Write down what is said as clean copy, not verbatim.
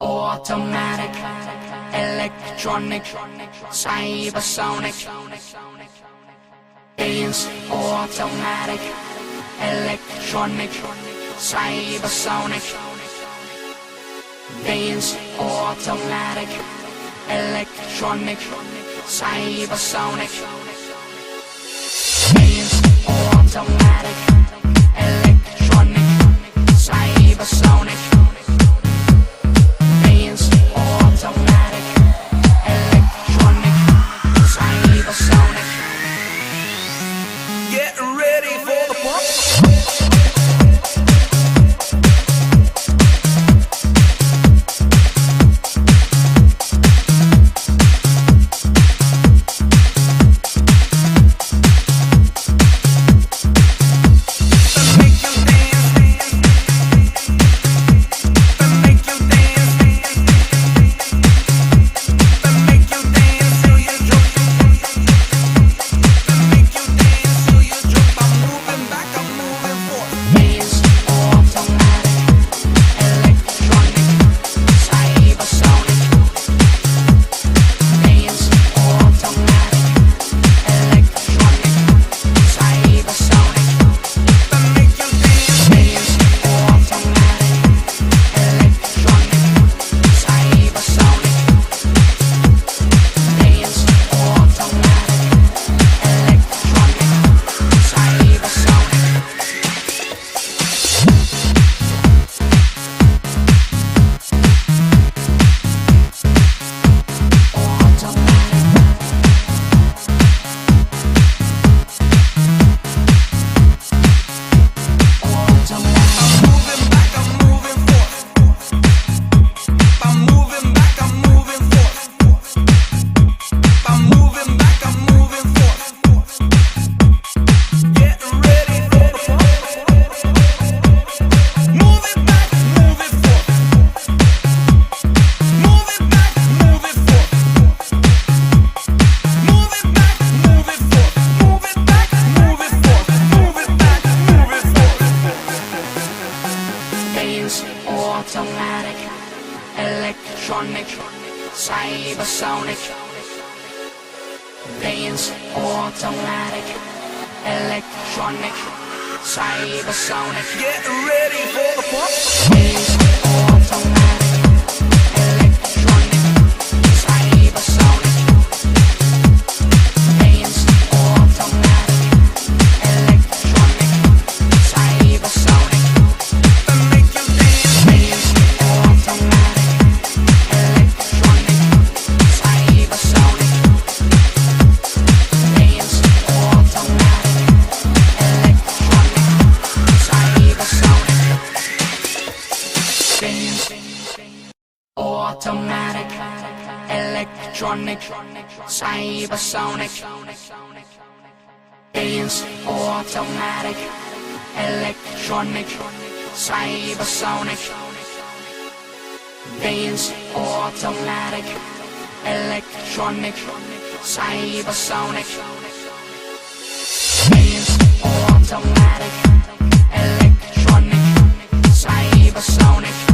Automatic, electronic, cybersonic. Beings automatic, electronic, cybersonic. Beings automatic, electronic, cybersonic. Beings automatic, electronic, cybersonic. Beings automatic, electronic, cybersonic. Get ready for the pump. Automatic, electronic, cybersonic. Beings automatic, electronic, cybersonic. Get ready for the pump. Beings automatic, electronic, cybersonic. Beings automatic, electronic, cybersonic. Automatic, electronic, cybersonic. Beings automatic, electronic, cybersonic. Beings automatic, electronic, cybersonic. Beings automatic, electronic, cybersonic.